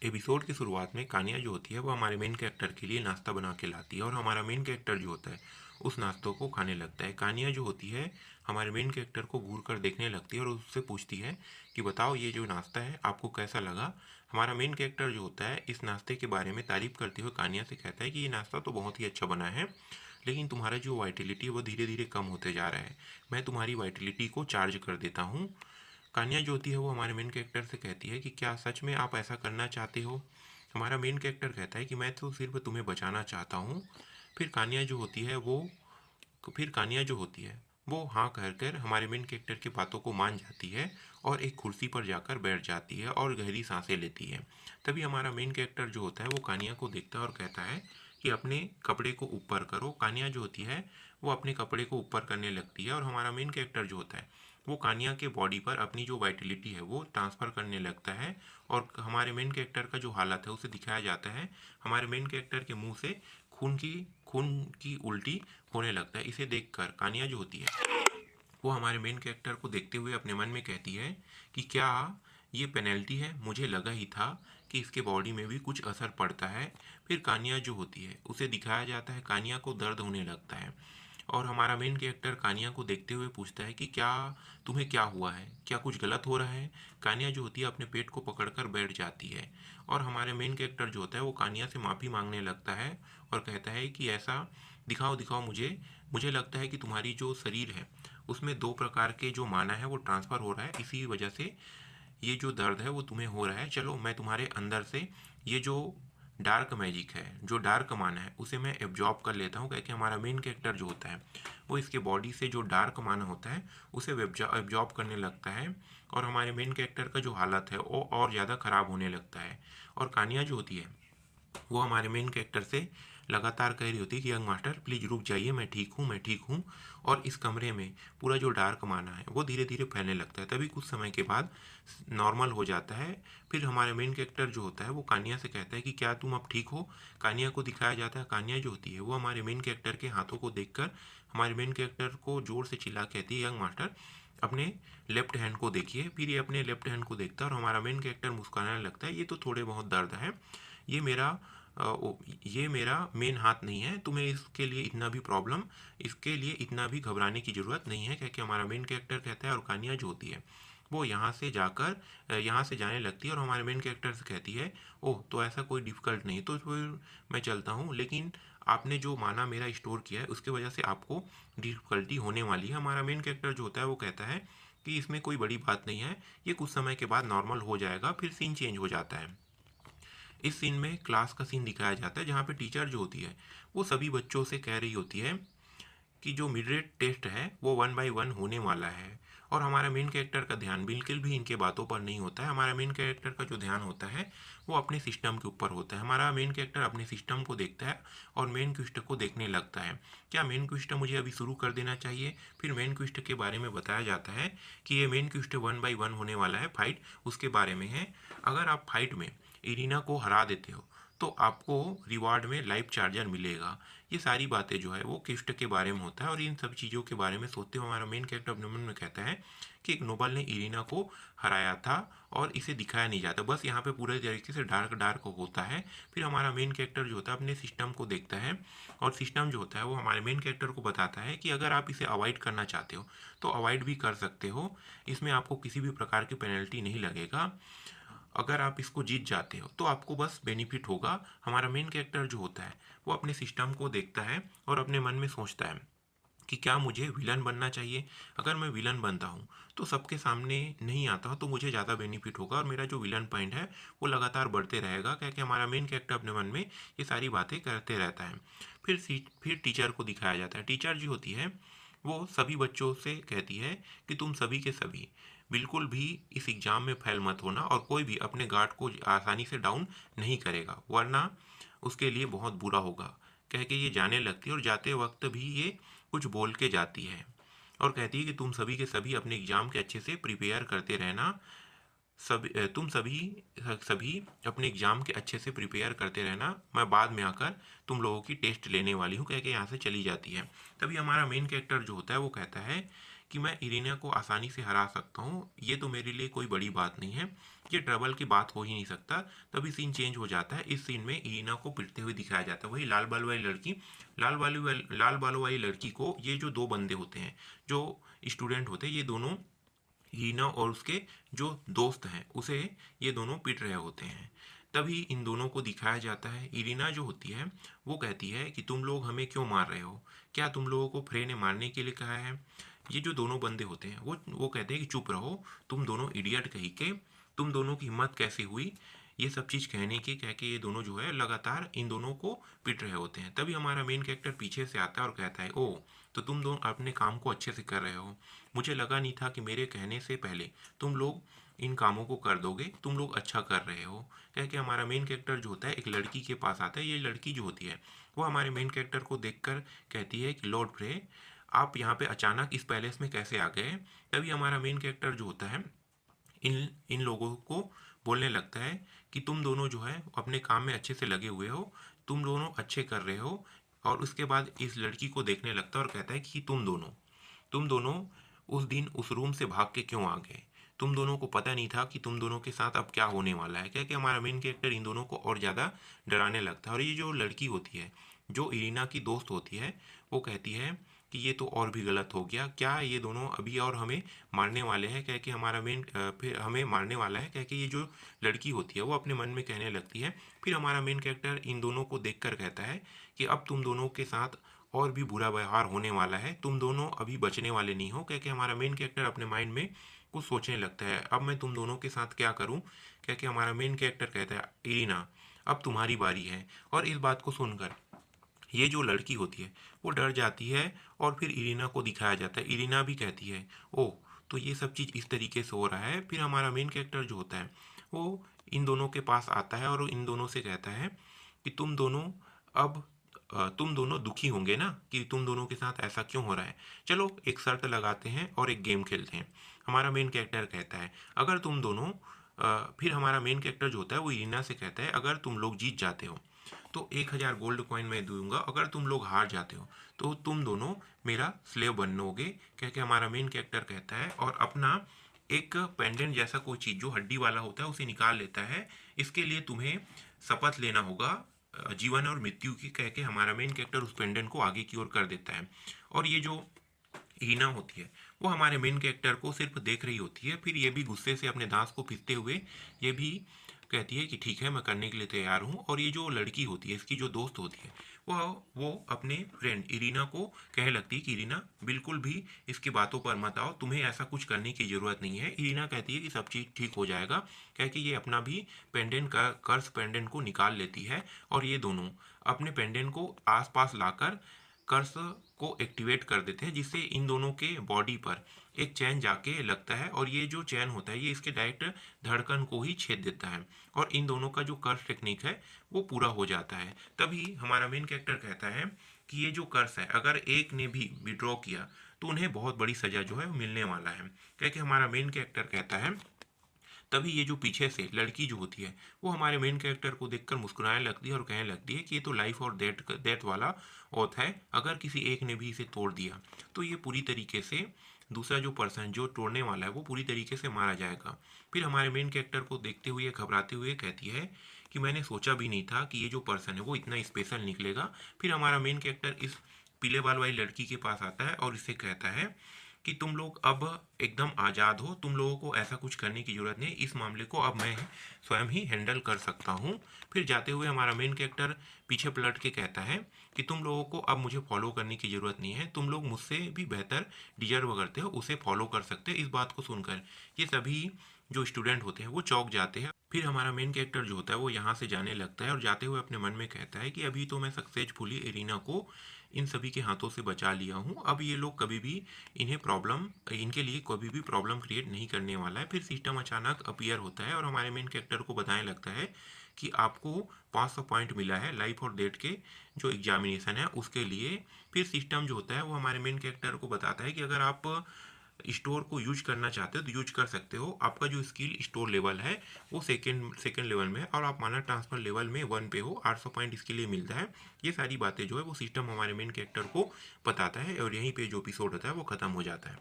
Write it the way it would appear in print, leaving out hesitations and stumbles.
Episode की शुरुआत में कान्या जो होती है वो हमारे मेन कैरेक्टर के लिए नाश्ता बना के लाती है और हमारा मेन कैरेक्टर जो होता है उस नाश्तों को खाने लगता है। कान्या जो होती है हमारे मेन कैरेक्टर को घूर कर देखने लगती है और उससे पूछती है कि बताओ ये जो नाश्ता है आपको कैसा लगा। हमारा मेन कैरेक्टर जो होता है इस नाश्ते के बारे में तारीफ करते हुए कान्या से कहता है कि ये नाश्ता तो बहुत ही अच्छा बना है, लेकिन तुम्हारा जो वाइटलिटी है वो धीरे धीरे कम होते जा रहा है। मैं तुम्हारी वाइटलिटी को चार्ज कर देता हूँ। कान्या जो होती है वो हमारे मेन कैरेक्टर से कहती है कि क्या सच में आप ऐसा करना चाहते हो। हमारा मेन कैरेक्टर कहता है कि मैं तो सिर्फ तुम्हें बचाना चाहता हूँ। फिर कान्या जो होती है वो फिर कान्या जो होती है वो हाँ कहकर हमारे मेन कैरेक्टर की बातों को मान जाती है और एक कुर्सी पर जाकर बैठ जाती है और गहरी सांसें लेती है। तभी हमारा मेन कैरेक्टर जो होता है वो कान्या को देखता है और कहता है कि अपने कपड़े को ऊपर करो। कान्या जो होती है वो अपने कपड़े को ऊपर करने लगती है और हमारा मेन कैरेक्टर जो होता है वो कान्या के बॉडी पर अपनी जो वाइटलिटी है वो ट्रांसफ़र करने लगता है और हमारे मेन कैरेक्टर का जो हालत है उसे दिखाया जाता है। हमारे मेन कैरेक्टर के मुंह से खून की खून की उल्टी होने लगता है। इसे देखकर कान्या जो होती है वो हमारे मेन कैरेक्टर को देखते हुए अपने मन में कहती है कि क्या ये पेनल्टी है, मुझे लगा ही था कि इसके बॉडी में भी कुछ असर पड़ता है। फिर कान्या जो होती है उसे दिखाया जाता है, कान्या को दर्द होने लगता है और हमारा मेन कैरेक्टर कान्या को देखते हुए पूछता है कि क्या तुम्हें क्या हुआ है, क्या कुछ गलत हो रहा है। कान्या जो होती है अपने पेट को पकड़कर बैठ जाती है और हमारे मेन कैरेक्टर जो होता है वो कान्या से माफ़ी मांगने लगता है और कहता है कि ऐसा दिखाओ दिखाओ मुझे मुझे लगता है कि तुम्हारी जो शरीर है उसमें दो प्रकार के जो माना है वो ट्रांसफ़र हो रहा है, इसी वजह से ये जो दर्द है वो तुम्हें हो रहा है। चलो मैं तुम्हारे अंदर से ये जो डार्क मैजिक है, जो डार्क माना है उसे मैं एब्जॉर्ब कर लेता हूँ। क्योंकि हमारा मेन कैरेक्टर जो होता है वो इसके बॉडी से जो डार्क माना होता है उसे एब्जॉर्ब करने लगता है और हमारे मेन कैरेक्टर का जो हालत है वो और ज़्यादा ख़राब होने लगता है। और कान्या जो होती है वो हमारे मेन कैरेक्टर से लगातार कह रही होती है कि यंग मास्टर प्लीज़ रुक जाइए, मैं ठीक हूँ मैं ठीक हूँ। और इस कमरे में पूरा जो डार्क माना है वो धीरे धीरे फैलने लगता है। तभी कुछ समय के बाद नॉर्मल हो जाता है। फिर हमारे मेन कैरेक्टर जो होता है वो कान्या से कहता है कि क्या तुम अब ठीक हो। कान्या को दिखाया जाता है, कान्या जो होती है वो हमारे मेन कैरेक्टर के हाथों को देखकर हमारे मेन कैरेक्टर को ज़ोर से चिल्ला कहती है यंग मास्टर अपने लेफ्ट हैंड को देखिए। फिर ये अपने लेफ्ट हैंड को देखता है और हमारा मेन कैरेक्टर मुस्कुराने लगता है, ये तो थोड़े बहुत दर्द है, ये मेरा ये मेरा मेन हाथ नहीं है, तुम्हें इसके लिए इतना भी प्रॉब्लम इसके लिए इतना भी घबराने की ज़रूरत नहीं है। क्योंकि हमारा मेन कैरेक्टर कहता है और कान्या जो होती है वो यहाँ से जाने लगती है और हमारे मेन कैरेक्टर से कहती है ओह तो ऐसा कोई डिफ़िकल्ट नहीं, तो फिर मैं चलता हूँ, लेकिन आपने जो माना मेरा स्टोर किया है उसकी वजह से आपको डिफ़िकल्टी होने वाली है। हमारा मेन कैरेक्टर जो होता है वो कहता है कि इसमें कोई बड़ी बात नहीं है, ये कुछ समय के बाद नॉर्मल हो जाएगा। फिर सीन चेंज हो जाता है। इस सीन में क्लास का सीन दिखाया जाता है जहाँ पे टीचर जो होती है वो सभी बच्चों से कह रही होती है कि जो मिड रेट टेस्ट है वो 1 बाय 1 होने वाला है। और हमारा मेन कैरेक्टर का ध्यान बिल्कुल भी इनके बातों पर नहीं होता है। हमारा मेन कैरेक्टर का जो ध्यान होता है वो अपने सिस्टम के ऊपर होता है। हमारा मेन कैरेक्टर अपने सिस्टम को देखता है और मेन क्विस्ट को देखने लगता है, क्या मेन क्विस्ट मुझे अभी शुरू कर देना चाहिए। फिर मेन क्विस्ट के बारे में बताया जाता है कि ये मेन क्विस्ट 1 बाय 1 होने वाला है, फाइट उसके बारे में है। अगर आप फाइट में इरीना को हरा देते हो तो आपको रिवार्ड में लाइफ चार्जर मिलेगा। ये सारी बातें जो है वो क्विस्ट के बारे में होता है और इन सब चीज़ों के बारे में सोचते हुए हमारा मेन कैरेक्टर अपने मन में कहता है कि एक नोबल ने इरीना को हराया था और इसे दिखाया नहीं जाता, बस यहाँ पे पूरे तरीके से डार्क डार्क होता है। फिर हमारा मेन कैरेक्टर जो होता है अपने सिस्टम को देखता है और सिस्टम जो होता है वो हमारे मेन कैरेक्टर को बताता है कि अगर आप इसे अवॉइड करना चाहते हो तो अवॉइड भी कर सकते हो, इसमें आपको किसी भी प्रकार की पेनल्टी नहीं लगेगा। अगर आप इसको जीत जाते हो तो आपको बस बेनिफिट होगा। हमारा मेन कैरेक्टर जो होता है वो अपने सिस्टम को देखता है और अपने मन में सोचता है कि क्या मुझे विलन बनना चाहिए। अगर मैं विलन बनता हूँ तो सबके सामने नहीं आता तो मुझे ज़्यादा बेनिफिट होगा और मेरा जो विलन पॉइंट है वो लगातार बढ़ते रहेगा। क्योंकि हमारा मेन कैरेक्टर अपने मन में ये सारी बातें करते रहता है। फिर टीचर को दिखाया जाता है। टीचर जो होती है वो सभी बच्चों से कहती है कि तुम सभी के सभी बिल्कुल भी इस एग्ज़ाम में फेल मत होना और कोई भी अपने गार्ड को आसानी से डाउन नहीं करेगा वरना उसके लिए बहुत बुरा होगा। कह के ये जाने लगती है और जाते वक्त भी ये कुछ बोल के जाती है और कहती है कि तुम सभी के सभी अपने एग्ज़ाम के अच्छे से प्रिपेयर करते रहना। तुम सभी सभी अपने एग्ज़ाम के अच्छे से प्रिपेयर करते रहना, मैं बाद में आकर तुम लोगों की टेस्ट लेने वाली हूँ। कह के यहाँ से चली जाती है। तभी हमारा मेन कैरेक्टर जो होता है वो कहता है कि मैं इरीना को आसानी से हरा सकता हूँ, ये तो मेरे लिए कोई बड़ी बात नहीं है, ये ट्रबल की बात हो ही नहीं सकता। तभी सीन चेंज हो जाता है। इस सीन में इरीना को पिटते हुए दिखाया जाता है, वही लाल बालों वाली लड़की को ये जो दो बंदे होते हैं, जो स्टूडेंट होते हैं, ये दोनों हीना और उसके जो दोस्त हैं उसे ये दोनों पीट रहे होते हैं। तभी इन दोनों को दिखाया जाता है। इरीना जो होती है वो कहती है कि तुम लोग हमें क्यों मार रहे हो, क्या तुम लोगों को फ्रे ने मारने के लिए कहा है। ये जो दोनों बंदे होते हैं वो कहते हैं कि चुप रहो, तुम दोनों इडियट कही के, तुम दोनों की हिम्मत कैसे हुई ये सब चीज़ कहने की, कह के ये दोनों जो है लगातार इन दोनों को पीट रहे होते हैं। तभी हमारा मेन कैरेक्टर पीछे से आता है और कहता है, ओ तो तुम दोनों अपने काम को अच्छे से कर रहे हो, मुझे लगा नहीं था कि मेरे कहने से पहले तुम लोग इन कामों को कर दोगे, तुम लोग अच्छा कर रहे हो। कह के हमारा मेन कैरेक्टर जो होता है एक लड़की के पास आता है। ये लड़की जो होती है वो हमारे मेन कैरेक्टर को देखकर कहती है कि लॉर्ड प्रे, आप यहाँ पे अचानक इस पैलेस में कैसे आ गए। तभी हमारा मेन कैरेक्टर जो होता है इन इन लोगों को बोलने लगता है कि तुम दोनों जो है अपने काम में अच्छे से लगे हुए हो, तुम दोनों अच्छे कर रहे हो। और उसके बाद इस लड़की को देखने लगता है और कहता है कि तुम दोनों उस दिन उस रूम से भाग के क्यों आ गए, तुम दोनों को पता नहीं था कि तुम दोनों के साथ अब क्या होने वाला है। क्या कि हमारा मेन कैरेक्टर इन दोनों को और ज़्यादा डराने लगता है। और ये जो लड़की होती है जो इरीना की दोस्त होती है वो कहती है कि ये तो और भी गलत हो गया, क्या ये दोनों अभी और हमें मारने वाले हैं। कह के हमारा फिर हमें मारने वाला है, कह के ये जो लड़की होती है वो अपने मन में कहने लगती है। फिर हमारा मेन कैरेक्टर इन दोनों को देखकर कहता है कि अब तुम दोनों के साथ और भी बुरा व्यवहार होने वाला है, तुम दोनों अभी बचने वाले नहीं हो। कह के हमारा मेन कैरेक्टर अपने माइंड में कुछ सोचने लगता है, अब मैं तुम दोनों के साथ क्या करूं। कह के हमारा मेन कैरेक्टर कहता है, इरीना अब तुम्हारी बारी है। और इस बात को सुनकर ये जो लड़की होती है वो डर जाती है और फिर इरीना को दिखाया जाता है। इरीना भी कहती है, ओह तो ये सब चीज़ इस तरीके से हो रहा है। फिर हमारा मेन कैरेक्टर जो होता है वो इन दोनों के पास आता है और इन दोनों से कहता है कि अब तुम दोनों दुखी होंगे ना कि तुम दोनों के साथ ऐसा क्यों हो रहा है, चलो एक शर्त लगाते हैं और एक गेम खेलते हैं। हमारा मेन कैरेक्टर कहता है, अगर तुम दोनों फिर हमारा मेन कैरेक्टर जो होता है वो इरीना से कहता है, अगर तुम लोग जीत जाते हो तो 1,000 गोल्ड कॉइन मैं दूंगा, अगर तुम लोग हार जाते हो तो तुम दोनों मेरा स्लेव बनोगे। कह के हमारा मेन कैरेक्टर कहता है और अपना एक पेंडेंट जैसा कोई चीज़ जो हड्डी वाला होता है उसे निकाल लेता है, इसके लिए तुम्हें शपथ लेना होगा जीवन और मृत्यु की। कह के हमारा मेन कैरेक्टर उस पेंडेंट को आगे की ओर कर देता है। और ये जो हीना होती है वो हमारे मेन कैरेक्टर को सिर्फ देख रही होती है। फिर ये भी गुस्से से अपने दांत को पीसते हुए ये भी कहती है कि ठीक है मैं करने के लिए तैयार हूँ। और ये जो लड़की होती है इसकी जो दोस्त होती है वो अपने फ्रेंड इरीना को कहने लगती है कि इरीना बिल्कुल भी इसकी बातों पर मत आओ, तुम्हें ऐसा कुछ करने की ज़रूरत नहीं है। इरीना कहती है कि सब चीज़ ठीक हो जाएगा। कह के ये अपना भी पेंडेंट का कर्स पेंडेंट को निकाल लेती है और ये दोनों अपने पेंडेंट को आसपास लाकर कर्स को एक्टिवेट कर देते हैं, जिससे इन दोनों के बॉडी पर एक चैन जाके लगता है और ये जो चैन होता है ये इसके डायरेक्ट धड़कन को ही छेद देता है और इन दोनों का जो कर्स टेक्निक है वो पूरा हो जाता है। तभी हमारा मेन कैरेक्टर कहता है कि ये जो कर्स है अगर एक ने भी विड्रॉ किया तो उन्हें बहुत बड़ी सजा जो है वो मिलने वाला है। क्योंकि हमारा मेन कैरेक्टर कहता है। तभी ये जो पीछे से लड़की जो होती है वो हमारे मेन कैरेक्टर को देखकर मुस्कुराने लगती है और कहने लगती है कि ये तो लाइफ और डेथ डेथ वाला ओथ है, अगर किसी एक ने भी इसे तोड़ दिया तो ये पूरी तरीके से दूसरा जो पर्सन जो तोड़ने वाला है वो पूरी तरीके से मारा जाएगा। फिर हमारे मेन कैरेक्टर को देखते हुए घबराते हुए कहती है कि मैंने सोचा भी नहीं था कि ये जो पर्सन है वो इतना स्पेशल निकलेगा। फिर हमारा मेन कैरेक्टर इस पीले बाल वाली लड़की के पास आता है और इसे कहता है कि तुम लोग अब एकदम आज़ाद हो, तुम लोगों को ऐसा कुछ करने की ज़रूरत नहीं, इस मामले को अब मैं स्वयं ही हैंडल कर सकता हूँ। फिर जाते हुए हमारा मेन कैरेक्टर पीछे पलट के कहता है कि तुम लोगों को अब मुझे फॉलो करने की ज़रूरत नहीं है, तुम लोग मुझसे भी बेहतर डिजर्व करते हो, उसे फॉलो कर सकते हो। इस बात को सुनकर ये सभी जो स्टूडेंट होते हैं वो चौंक जाते हैं। फिर हमारा मेन कैरेक्टर जो होता है वो यहाँ से जाने लगता है और जाते हुए अपने मन में कहता है कि अभी तो मैं सक्सेसफुली एरिना को इन सभी के हाथों से बचा लिया हूँ, अब ये लोग कभी भी इनके लिए कभी भी प्रॉब्लम क्रिएट नहीं करने वाला है। फिर सिस्टम अचानक अपीयर होता है और हमारे मेन कैरेक्टर को बताने लगता है कि आपको 500 पॉइंट मिला है लाइफ और डेथ के जो एग्जामिनेशन है उसके लिए। फिर सिस्टम जो होता है वो हमारे मेन कैरेक्टर को बताता है कि अगर आप स्टोर को यूज करना चाहते हो तो यूज कर सकते हो, आपका जो स्किल स्टोर लेवल है वो सेकेंड लेवल में है और आप माना ट्रांसफर लेवल में 1 पे हो, 800 पॉइंट इसके लिए मिलता है। ये सारी बातें जो है वो सिस्टम हमारे मेन कैरेक्टर को बताता है और यहीं पे जो एपिसोड होता है वो ख़त्म हो जाता है।